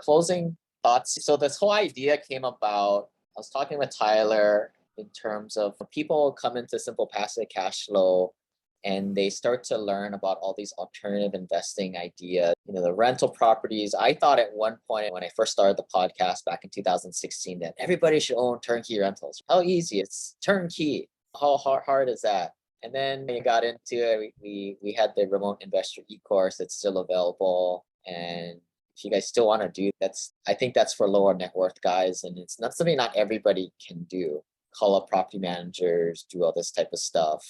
closing thoughts. So this whole idea came about, I was talking with Tyler in terms of people come into Simple Passive Cashflow and they start to learn about all these alternative investing ideas, the rental properties. I thought at one point when I first started the podcast back in 2016 that everybody should own turnkey rentals. How easy, it's turnkey. How hard is that? And then we got into it. We had the remote investor eCourse that's still available. And if you guys still want to do that's, I think that's for lower net worth guys. And it's not something not everybody can do. Call up property managers, do all this type of stuff.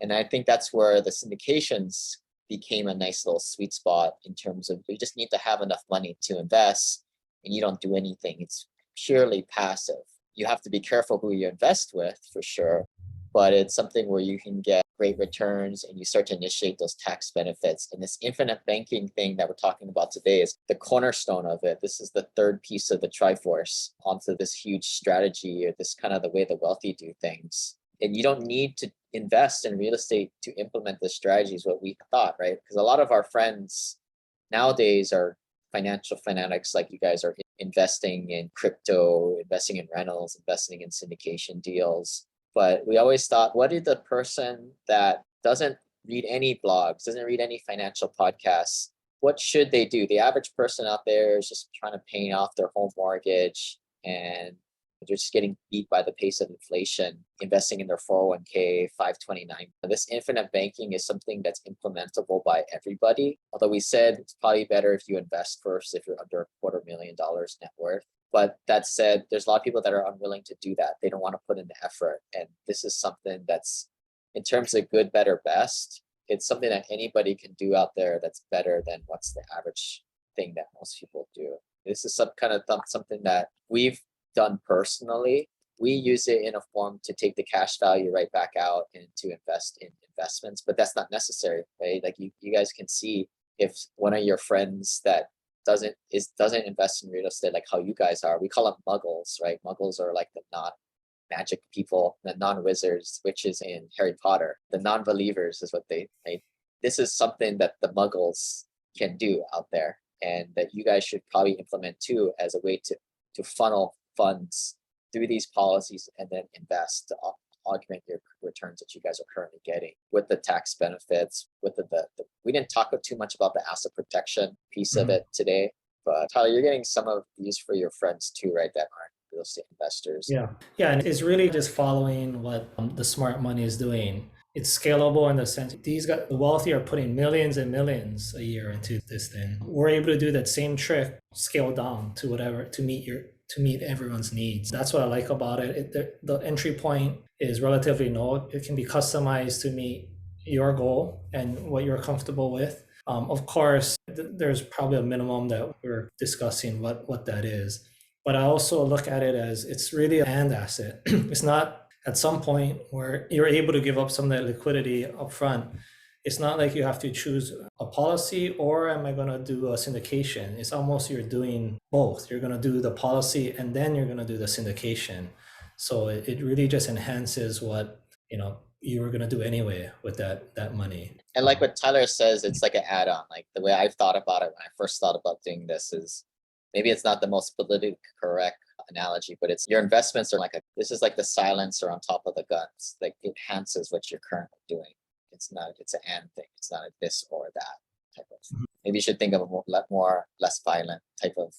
And I think that's where the syndications became a nice little sweet spot in terms of you just need to have enough money to invest and you don't do anything. It's purely passive. You have to be careful who you invest with for sure, but it's something where you can get great returns and you start to initiate those tax benefits. And this infinite banking thing that we're talking about today is the cornerstone of it. This is the third piece of the Triforce onto this huge strategy, or this kind of the way the wealthy do things. And you don't need to invest in real estate to implement this strategy is what we thought, right? Because a lot of our friends nowadays are financial fanatics like you guys are, investing in crypto, investing in rentals, investing in syndication deals. But we always thought, what did the person that doesn't read any blogs, doesn't read any financial podcasts, what should they do? The average person out there is just trying to pay off their home mortgage and they're just getting beat by the pace of inflation, investing in their 401k, 529. This infinite banking is something that's implementable by everybody. Although we said it's probably better if you invest first if you're under $250,000 net worth. But that said, there's a lot of people that are unwilling to do that. They don't want to put in the effort. And this is something that's, in terms of good, better, best, it's something that anybody can do out there that's better than what's the average thing that most people do. This is something that we've done personally. We use it in a form to take the cash value right back out and to invest in investments, but that's not necessary, right? Like you guys can see if one of your friends that doesn't invest in real estate like how you guys are. We call them muggles, right? Muggles are like the non-magic people, the non-wizards, witches in Harry Potter. The non-believers is what they this is something that the muggles can do out there and that you guys should probably implement too as a way to funnel funds through these policies and then invest to augment your returns that you guys are currently getting with the tax benefits, with the we didn't talk too much about the asset protection piece of it today, but Tyler, you're getting some of these for your friends too, right? That aren't real estate investors. Yeah. And it's really just following what the smart money is doing. It's scalable in the sense the wealthy are putting millions and millions a year into this thing. We're able to do that same trick, scale down to whatever to meet everyone's needs. That's what I like about it. The entry point is relatively low. It can be customized to meet your goal and what you're comfortable with. Of course, there's probably a minimum that we're discussing what that is. But I also look at it as it's really an asset. It's not at some point where you're able to give up some of that liquidity up front. It's not like you have to choose a policy or am I going to do a syndication? It's almost you're doing both. You're going to do the policy and then you're going to do the syndication. So it really just enhances what you were going to do anyway with that money. And like what Tyler says, it's like an add-on. Like the way I've thought about it when I first thought about doing this is maybe it's not the most politically correct analogy, but it's your investments are this is like the silencer on top of the guns. Like it enhances what you're currently doing. It's an and thing. It's not a this or that type of. Maybe you should think of a less violent type of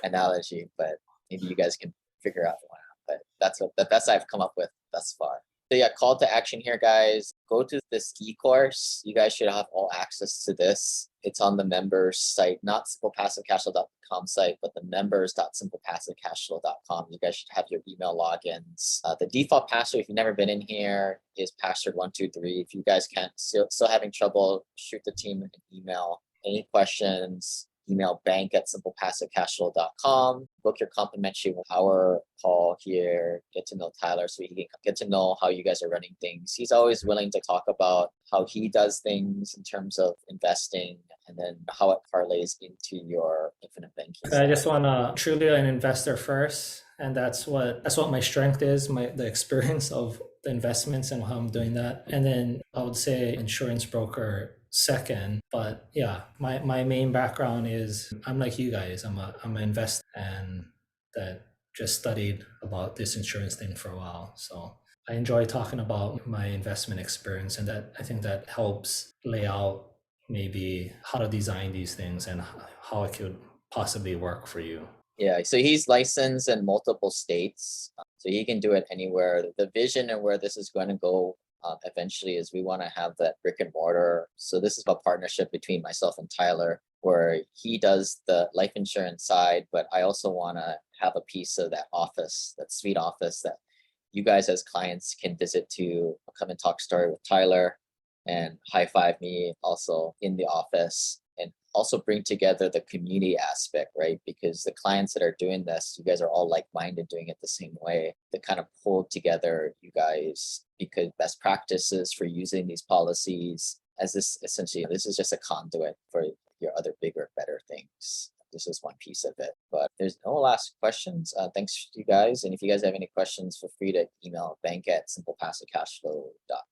analogy, but maybe you guys can figure out one out. But that's what I've come up with thus far. So yeah, call to action here, guys. Go to this eCourse. You guys should have all access to this. It's on the members site, not SimplePassiveCashflow.com site, but the members.SimplePassiveCashflow.com. You guys should have your email logins. The default password, if you've never been in here, is password123. If you guys can't still having trouble, shoot the team an email. Any questions? Email bank@SimplePassiveCashflow.com. Book your complimentary hour call here. Get to know Tyler so he can get to know how you guys are running things. He's always willing to talk about how he does things in terms of investing and then how it parlays into your infinite banking. I just want to truly an investor first. And that's what my strength is, the experience of the investments and how I'm doing that. And then I would say insurance broker second. But yeah, my main background is I'm like you guys. I'm an investor and that just studied about this insurance thing for a while. So I enjoy talking about my investment experience, and that I think that helps lay out maybe how to design these things and how it could possibly work for you. Yeah, so he's licensed in multiple states, so he can do it anywhere. The vision and where this is going to go eventually is we want to have that brick and mortar. So this is a partnership between myself and Tyler, where he does the life insurance side, but I also want to have a piece of that office, that sweet office that you guys as clients can visit to come and talk story with Tyler and high five me also in the office, and also bring together the community aspect, right? Because the clients that are doing this, you guys are all like-minded, doing it the same way, to kind of pull together you guys, because best practices for using these policies as this, essentially, this is just a conduit for your other bigger, better things. This is one piece of it, but there's no last questions. Thanks to you guys. And if you guys have any questions, feel free to email bank@simplepassivecashflow.com.